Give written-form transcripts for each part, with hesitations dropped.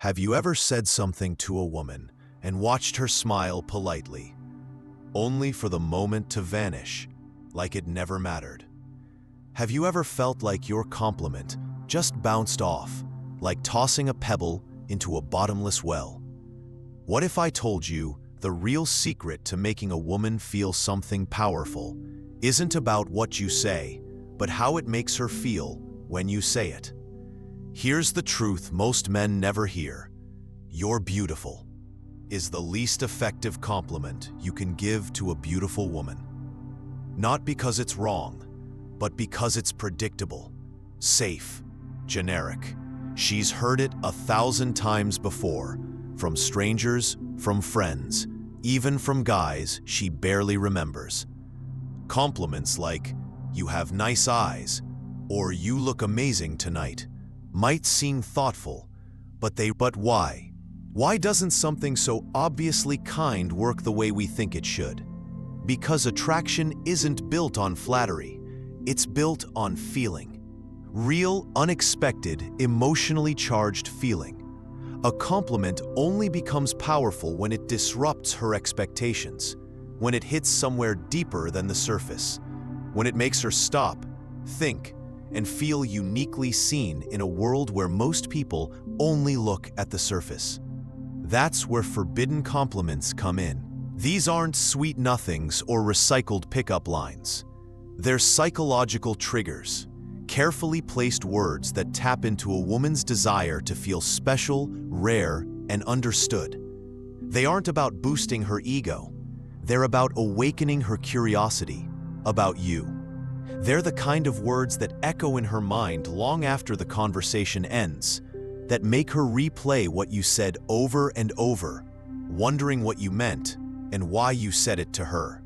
Have you ever said something to a woman and watched her smile politely, only for the moment to vanish, like it never mattered? Have you ever felt like your compliment just bounced off, like tossing a pebble into a bottomless well? What if I told you the real secret to making a woman feel something powerful isn't about what you say, but how it makes her feel when you say it? Here's the truth most men never hear. "You're beautiful" is the least effective compliment you can give to a beautiful woman. Not because it's wrong, but because it's predictable, safe, generic. She's heard it 1,000 times before, from strangers, from friends, even from guys she barely remembers. Compliments like, "You have nice eyes," or "You look amazing tonight," might seem thoughtful, but why? Why doesn't something so obviously kind work the way we think it should? Because attraction isn't built on flattery, it's built on feeling. Real, unexpected, emotionally charged feeling. A compliment only becomes powerful when it disrupts her expectations, when it hits somewhere deeper than the surface, when it makes her stop, think, and feel uniquely seen in a world where most people only look at the surface. That's where forbidden compliments come in. These aren't sweet nothings or recycled pickup lines. They're psychological triggers, carefully placed words that tap into a woman's desire to feel special, rare, and understood. They aren't about boosting her ego. They're about awakening her curiosity about you. They're the kind of words that echo in her mind long after the conversation ends, that make her replay what you said over and over, wondering what you meant and why you said it to her.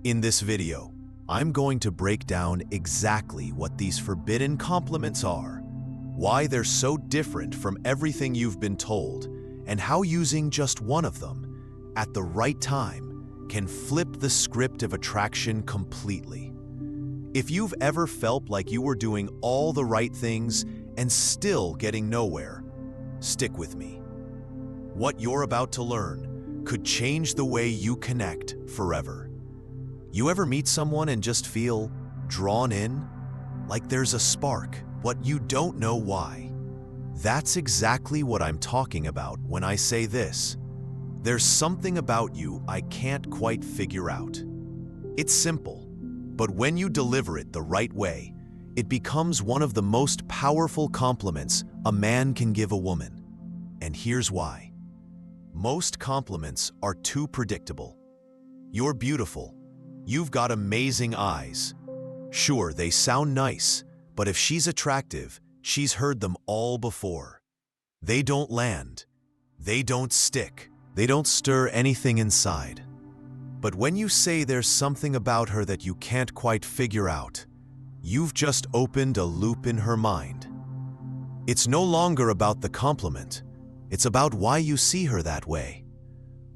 In this video, I'm going to break down exactly what these forbidden compliments are, why they're so different from everything you've been told, and how using just one of them at the right time can flip the script of attraction completely. If you've ever felt like you were doing all the right things and still getting nowhere, stick with me. What you're about to learn could change the way you connect forever. You ever meet someone and just feel drawn in? Like there's a spark, but you don't know why. That's exactly what I'm talking about when I say this. There's something about you I can't quite figure out. It's simple. But when you deliver it the right way, it becomes one of the most powerful compliments a man can give a woman. And here's why. Most compliments are too predictable. "You're beautiful. You've got amazing eyes." Sure, they sound nice, but if she's attractive, she's heard them all before. They don't land. They don't stick. They don't stir anything inside. But when you say there's something about her that you can't quite figure out, you've just opened a loop in her mind. It's no longer about the compliment. It's about why you see her that way.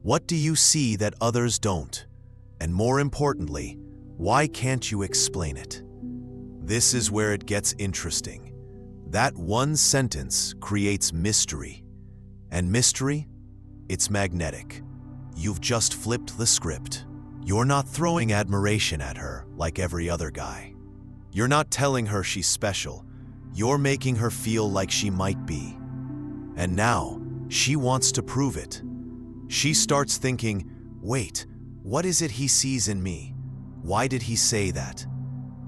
What do you see that others don't? And more importantly, why can't you explain it? This is where it gets interesting. That one sentence creates mystery. And mystery? It's magnetic. You've just flipped the script. You're not throwing admiration at her like every other guy. You're not telling her she's special. You're making her feel like she might be. And now, she wants to prove it. She starts thinking, wait, what is it he sees in me? Why did he say that?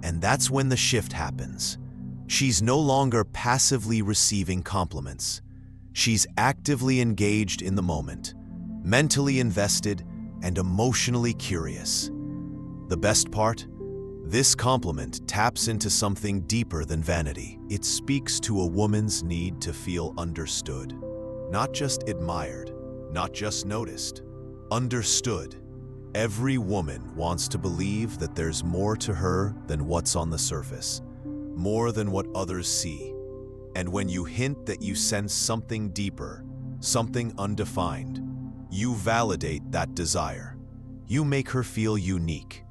And that's when the shift happens. She's no longer passively receiving compliments. She's actively engaged in the moment, mentally invested, and emotionally curious. The best part? This compliment taps into something deeper than vanity. It speaks to a woman's need to feel understood. Not just admired, not just noticed. Understood. Every woman wants to believe that there's more to her than what's on the surface, more than what others see. And when you hint that you sense something deeper, something undefined, you validate that desire. You make her feel unique,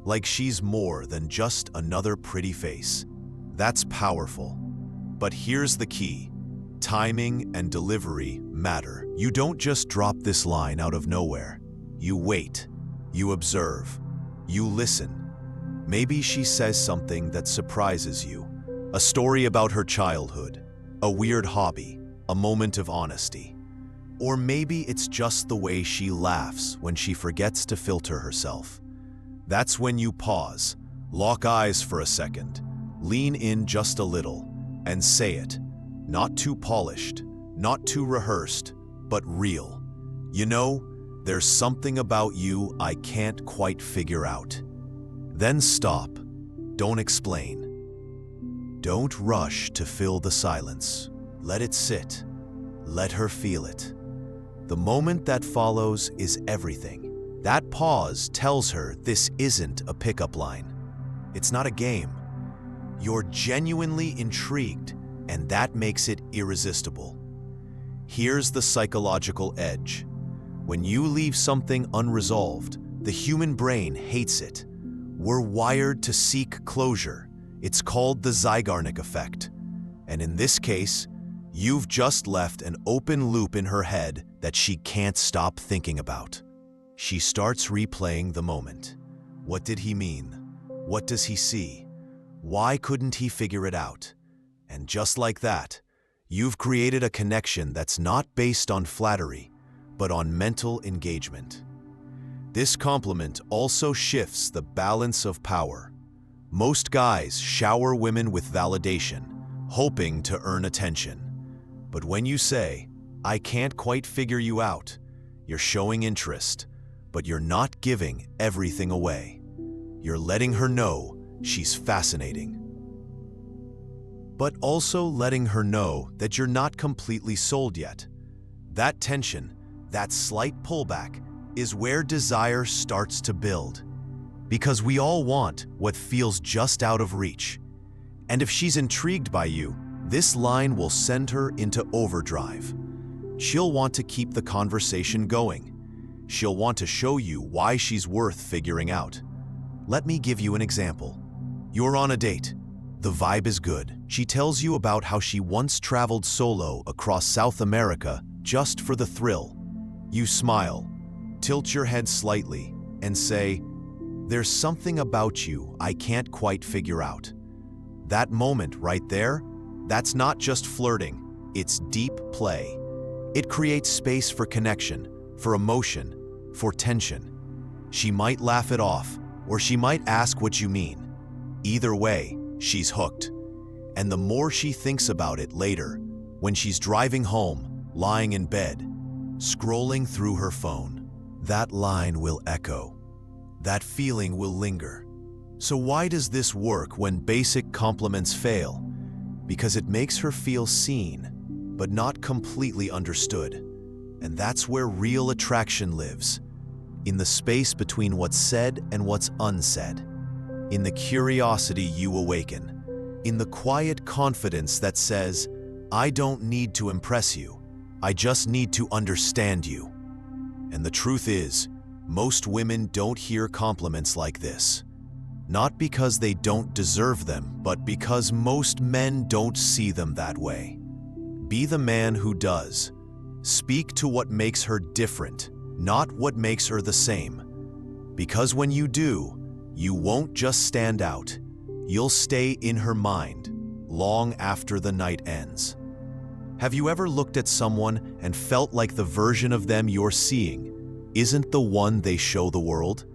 like she's more than just another pretty face. That's powerful. But here's the key. Timing and delivery matter. You don't just drop this line out of nowhere. You wait, you observe, you listen. Maybe she says something that surprises you. A story about her childhood, a weird hobby, a moment of honesty. Or maybe it's just the way she laughs when she forgets to filter herself. That's when you pause, lock eyes for a second, lean in just a little, and say it. Not too polished, not too rehearsed, but real. You know, there's something about you I can't quite figure out. Then stop. Don't explain. Don't rush to fill the silence. Let it sit. Let her feel it. The moment that follows is everything. That pause tells her this isn't a pickup line. It's not a game. You're genuinely intrigued, and that makes it irresistible. Here's the psychological edge. When you leave something unresolved, the human brain hates it. We're wired to seek closure. It's called the Zeigarnik effect. And in this case, you've just left an open loop in her head that she can't stop thinking about. She starts replaying the moment. What did he mean? What does he see? Why couldn't he figure it out? And just like that, you've created a connection that's not based on flattery, but on mental engagement. This compliment also shifts the balance of power. Most guys shower women with validation, hoping to earn attention. But when you say, "I can't quite figure you out," you're showing interest, but you're not giving everything away. You're letting her know she's fascinating, but also letting her know that you're not completely sold yet. That tension, that slight pullback, is where desire starts to build. Because we all want what feels just out of reach. And if she's intrigued by you, this line will send her into overdrive. She'll want to keep the conversation going. She'll want to show you why she's worth figuring out. Let me give you an example. You're on a date. The vibe is good. She tells you about how she once traveled solo across South America just for the thrill. You smile, tilt your head slightly, and say, "There's something about you I can't quite figure out." That moment right there, that's not just flirting, it's deep play. It creates space for connection, for emotion, for tension. She might laugh it off, or she might ask what you mean. Either way, she's hooked. And the more she thinks about it later, when she's driving home, lying in bed, scrolling through her phone, that line will echo. That feeling will linger. So why does this work when basic compliments fail? Because it makes her feel seen, but not completely understood. And that's where real attraction lives, in the space between what's said and what's unsaid, in the curiosity you awaken, in the quiet confidence that says, "I don't need to impress you, I just need to understand you." And the truth is, most women don't hear compliments like this. Not because they don't deserve them, but because most men don't see them that way. Be the man who does. Speak to what makes her different, not what makes her the same. Because when you do, you won't just stand out. You'll stay in her mind long after the night ends. Have you ever looked at someone and felt like the version of them you're seeing isn't the one they show the world?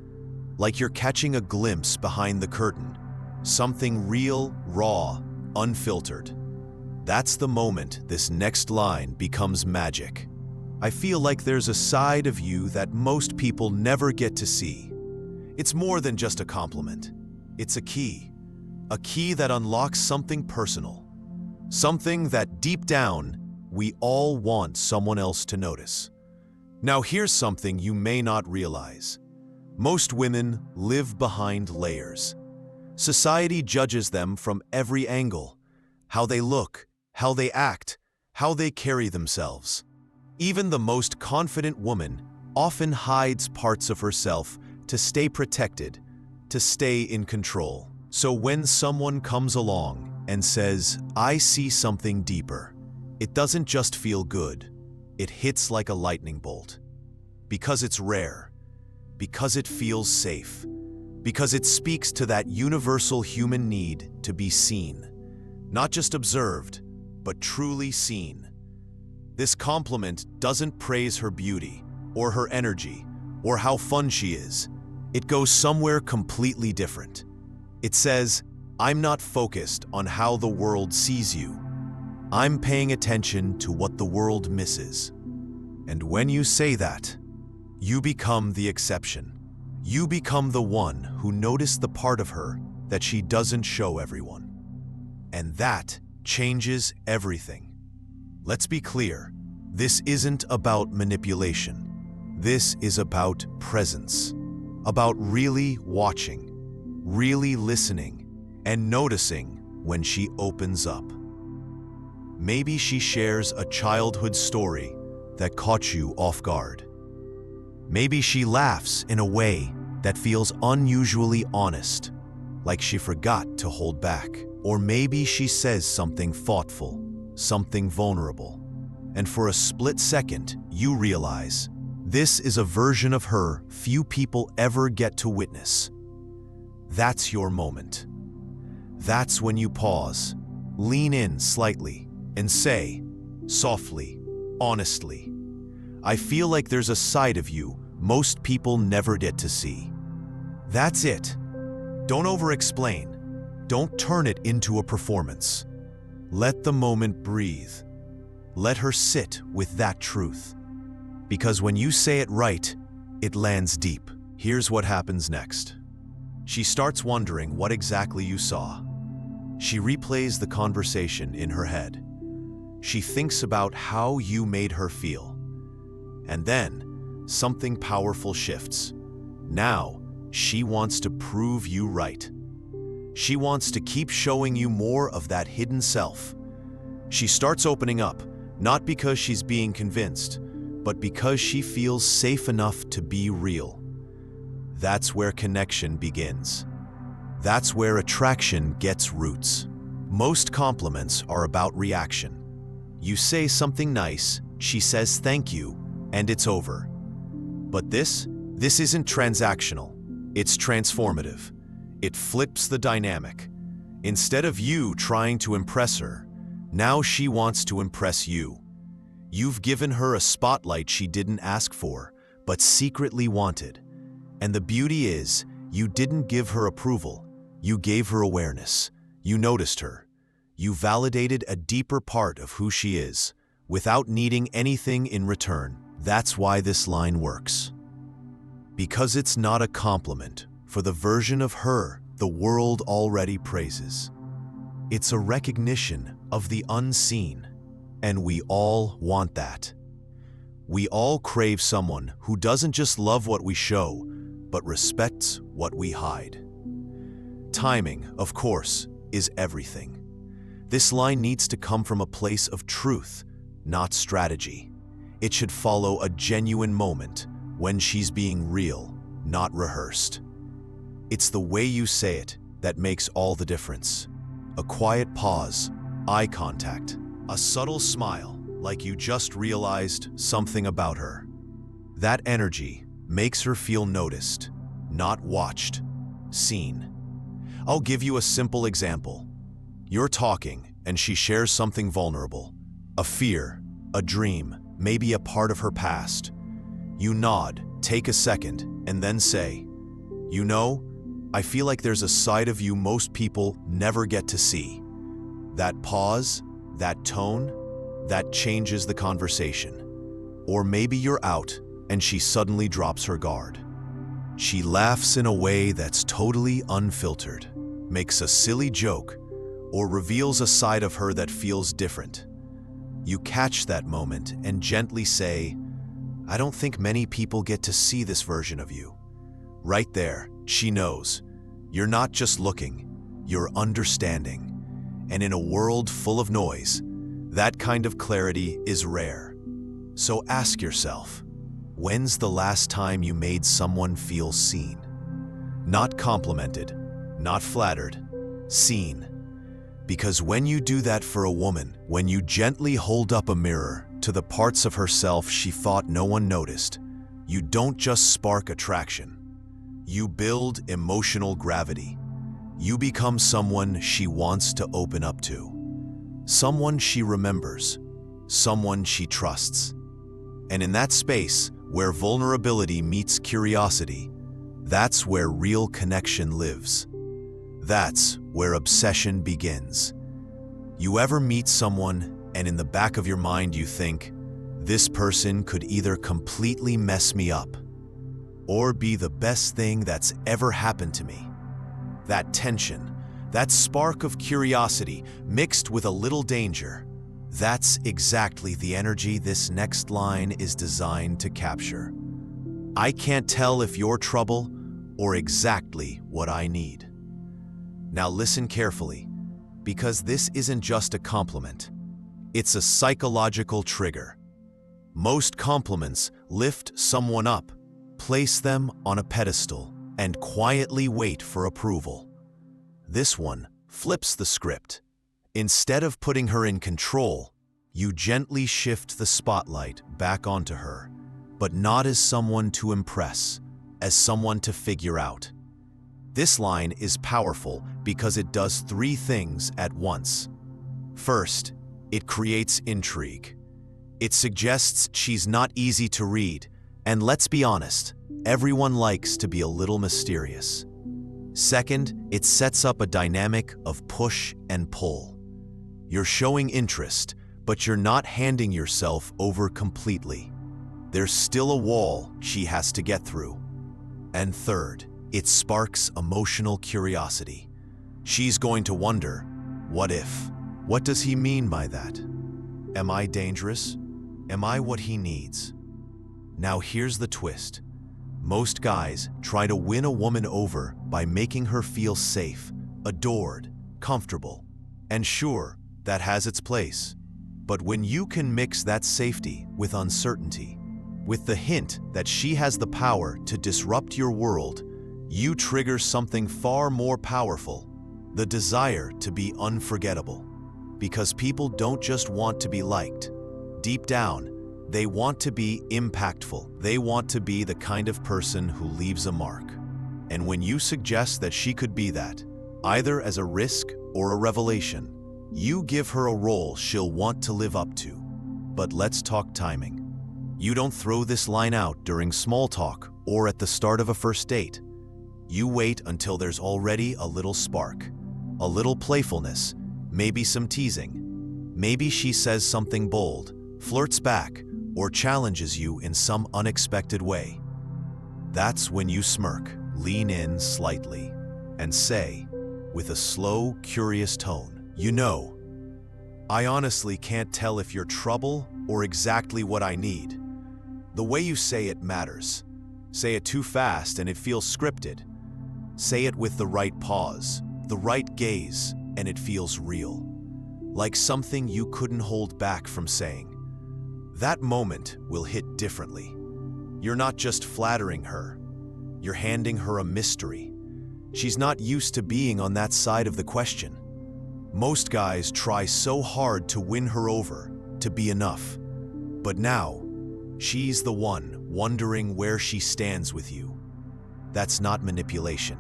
Like you're catching a glimpse behind the curtain, something real, raw, unfiltered. That's the moment this next line becomes magic. I feel like there's a side of you that most people never get to see. It's more than just a compliment. It's a key that unlocks something personal, something that deep down we all want someone else to notice. Now here's something you may not realize. Most women live behind layers. Society judges them from every angle: how they look, how they act, how they carry themselves. Even the most confident woman often hides parts of herself to stay protected, to stay in control. So when someone comes along and says, "I see something deeper," It doesn't just feel good, it hits like a lightning bolt. Because it's rare, because it feels safe, because it speaks to that universal human need to be seen. Not just observed, but truly seen. This compliment doesn't praise her beauty, or her energy, or how fun she is. It goes somewhere completely different. It says, "I'm not focused on how the world sees you. I'm paying attention to what the world misses." And when you say that, you become the exception. You become the one who noticed the part of her that she doesn't show everyone. And that changes everything. Let's be clear, this isn't about manipulation. This is about presence, about really watching, really listening, and noticing when she opens up. Maybe she shares a childhood story that caught you off guard. Maybe she laughs in a way that feels unusually honest, like she forgot to hold back. Or maybe she says something thoughtful, something vulnerable. And for a split second, you realize this is a version of her few people ever get to witness. That's your moment. That's when you pause, lean in slightly, and say, softly, honestly, "I feel like there's a side of you most people never get to see." That's it. Don't over-explain. Don't turn it into a performance. Let the moment breathe. Let her sit with that truth. Because when you say it right, it lands deep. Here's what happens next. She starts wondering what exactly you saw. She replays the conversation in her head. She thinks about how you made her feel. And then, something powerful shifts. Now, she wants to prove you right. She wants to keep showing you more of that hidden self. She starts opening up, not because she's being convinced, but because she feels safe enough to be real. That's where connection begins. That's where attraction gets roots. Most compliments are about reaction. You say something nice, she says thank you, and it's over. But this isn't transactional. It's transformative. It flips the dynamic. Instead of you trying to impress her, now she wants to impress you. You've given her a spotlight she didn't ask for, but secretly wanted. And the beauty is, you didn't give her approval. You gave her awareness. You noticed her. You validated a deeper part of who she is, without needing anything in return. That's why this line works. Because it's not a compliment for the version of her the world already praises. It's a recognition of the unseen, and we all want that. We all crave someone who doesn't just love what we show, but respects what we hide. Timing, of course, is everything. This line needs to come from a place of truth, not strategy. It should follow a genuine moment when she's being real, not rehearsed. It's the way you say it that makes all the difference. A quiet pause, eye contact, a subtle smile, like you just realized something about her. That energy makes her feel noticed, not watched, seen. I'll give you a simple example. You're talking, and she shares something vulnerable. A fear, a dream, maybe a part of her past. You nod, take a second, and then say, "You know, I feel like there's a side of you most people never get to see." That pause, that tone, that changes the conversation. Or maybe you're out, and she suddenly drops her guard. She laughs in a way that's totally unfiltered, makes a silly joke, or reveals a side of her that feels different. You catch that moment and gently say, "I don't think many people get to see this version of you." Right there, she knows. You're not just looking, you're understanding. And in a world full of noise, that kind of clarity is rare. So ask yourself, when's the last time you made someone feel seen? Not complimented, not flattered, seen. Because when you do that for a woman, when you gently hold up a mirror to the parts of herself she thought no one noticed, you don't just spark attraction. You build emotional gravity. You become someone she wants to open up to. Someone she remembers. Someone she trusts. And in that space, where vulnerability meets curiosity, that's where real connection lives. That's where obsession begins. You ever meet someone and in the back of your mind you think, this person could either completely mess me up or be the best thing that's ever happened to me? That tension, that spark of curiosity mixed with a little danger, that's exactly the energy this next line is designed to capture. I can't tell if you're trouble or exactly what I need. Now listen carefully, because this isn't just a compliment. It's a psychological trigger. Most compliments lift someone up, place them on a pedestal, and quietly wait for approval. This one flips the script. Instead of putting her in control, you gently shift the spotlight back onto her, but not as someone to impress, as someone to figure out. This line is powerful because it does three things at once. First, it creates intrigue. It suggests she's not easy to read, and let's be honest, everyone likes to be a little mysterious. Second, it sets up a dynamic of push and pull. You're showing interest, but you're not handing yourself over completely. There's still a wall she has to get through. And third, it sparks emotional curiosity. She's going to wonder, what if? What does he mean by that? Am I dangerous? Am I what he needs? Now here's the twist. Most guys try to win a woman over by making her feel safe, adored, comfortable. And sure, that has its place. But when you can mix that safety with uncertainty, with the hint that she has the power to disrupt your world, you trigger something far more powerful, the desire to be unforgettable. Because people don't just want to be liked. Deep down, they want to be impactful. They want to be the kind of person who leaves a mark. And when you suggest that she could be that, either as a risk or a revelation, you give her a role she'll want to live up to. But let's talk timing. You don't throw this line out during small talk or at the start of a first date. You wait until there's already a little spark, a little playfulness, maybe some teasing. Maybe she says something bold, flirts back, or challenges you in some unexpected way. That's when you smirk, lean in slightly, and say, with a slow, curious tone, you know, I honestly can't tell if you're trouble or exactly what I need. The way you say it matters. Say it too fast and it feels scripted. Say it with the right pause, the right gaze, and it feels real. Like something you couldn't hold back from saying. That moment will hit differently. You're not just flattering her. You're handing her a mystery. She's not used to being on that side of the question. Most guys try so hard to win her over, to be enough. But now, she's the one wondering where she stands with you. That's not manipulation.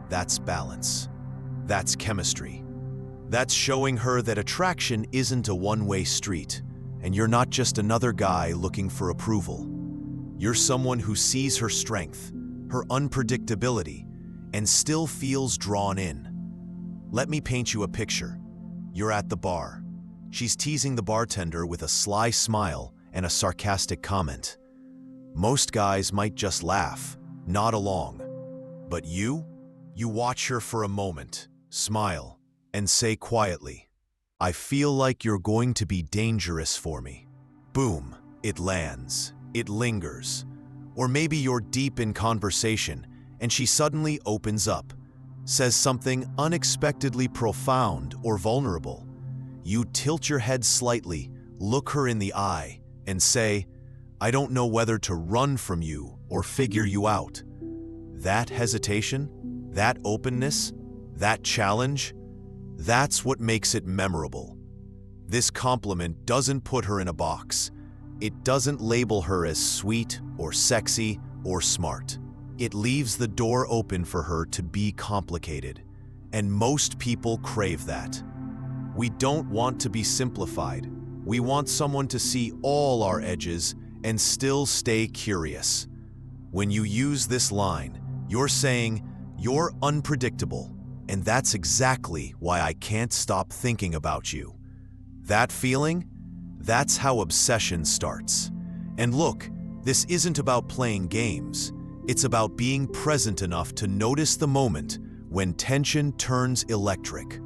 That's balance. That's chemistry. That's showing her that attraction isn't a one-way street, and you're not just another guy looking for approval. You're someone who sees her strength, her unpredictability, and still feels drawn in. Let me paint you a picture. You're at the bar. She's teasing the bartender with a sly smile and a sarcastic comment. Most guys might just laugh, nod along. But you watch her for a moment, smile, and say quietly, I feel like you're going to be dangerous for me. Boom, it lands, it lingers. Or maybe you're deep in conversation and she suddenly opens up, says something unexpectedly profound or vulnerable. You tilt your head slightly, look her in the eye, and say, I don't know whether to run from you or figure you out. That hesitation, that openness, that challenge, That's what makes it memorable. This compliment doesn't put her in a box. It doesn't label her as sweet or sexy or smart. It leaves the door open for her to be complicated, and most people crave that. We don't want to be simplified. We want someone to see all our edges and still stay curious. When you use this line, you're saying, "You're unpredictable, and that's exactly why I can't stop thinking about you." That feeling? That's how obsession starts. And look, this isn't about playing games. It's about being present enough to notice the moment when tension turns electric,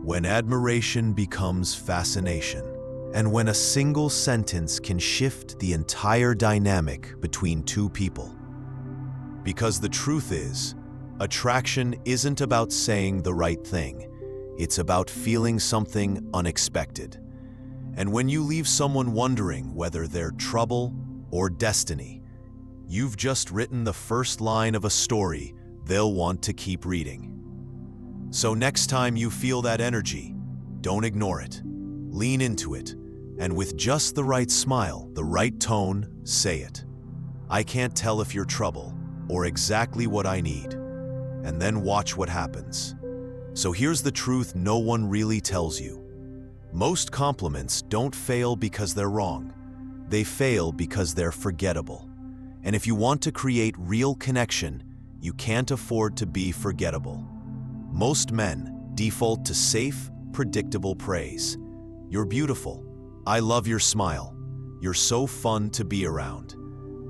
when admiration becomes fascination, and when a single sentence can shift the entire dynamic between two people. Because the truth is, attraction isn't about saying the right thing. It's about feeling something unexpected. And when you leave someone wondering whether they're trouble or destiny, you've just written the first line of a story they'll want to keep reading. So next time you feel that energy, don't ignore it. Lean into it, and with just the right smile, the right tone, say it. "I can't tell if you're trouble or exactly what I need." And then watch what happens. So here's the truth no one really tells you. Most compliments don't fail because they're wrong. They fail because they're forgettable. And if you want to create real connection, you can't afford to be forgettable. Most men default to safe, predictable praise. "You're beautiful. I love your smile. You're so fun to be around."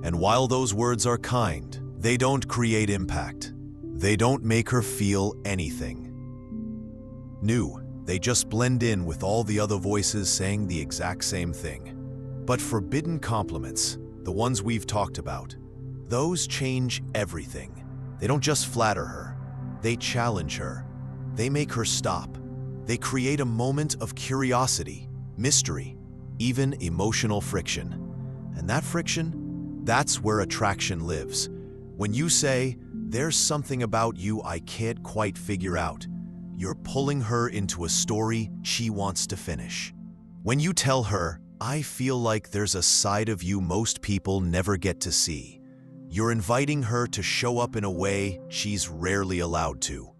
And while those words are kind, they don't create impact. They don't make her feel anything new. They just blend in with all the other voices saying the exact same thing. But forbidden compliments, the ones we've talked about, those change everything. They don't just flatter her. They challenge her. They make her stop. They create a moment of curiosity, mystery, even emotional friction. And that friction, that's where attraction lives. When you say, "There's something about you I can't quite figure out," you're pulling her into a story she wants to finish. When you tell her, "I feel like there's a side of you most people never get to see," you're inviting her to show up in a way she's rarely allowed to.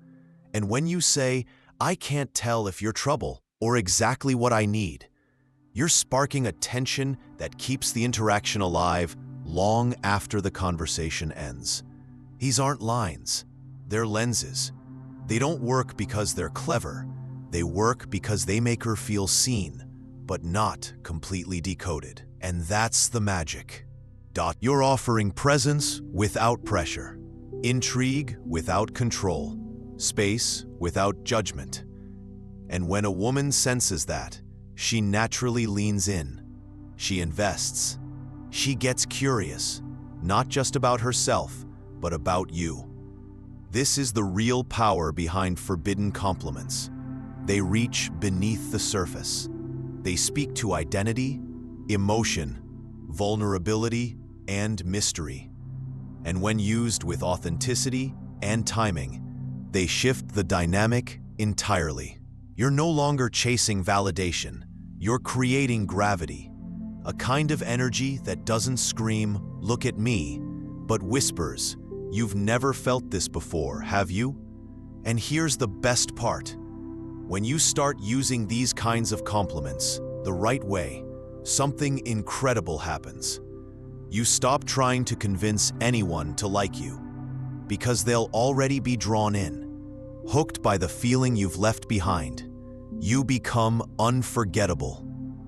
And when you say, "I can't tell if you're trouble or exactly what I need," you're sparking a tension that keeps the interaction alive long after the conversation ends. These aren't lines, they're lenses. They don't work because they're clever. They work because they make her feel seen, but not completely decoded. And that's the magic. You're offering presence without pressure, intrigue without control, space without judgment. And when a woman senses that, she naturally leans in. She invests. She gets curious, not just about herself, but about you. This is the real power behind forbidden compliments. They reach beneath the surface. They speak to identity, emotion, vulnerability, and mystery. And when used with authenticity and timing, they shift the dynamic entirely. You're no longer chasing validation. You're creating gravity, a kind of energy that doesn't scream, "Look at me," but whispers, "You've never felt this before, have you?" And here's the best part. When you start using these kinds of compliments the right way, something incredible happens. You stop trying to convince anyone to like you, because they'll already be drawn in, hooked by the feeling you've left behind. You become unforgettable.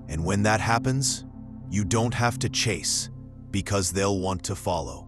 And when that happens, you don't have to chase, because they'll want to follow.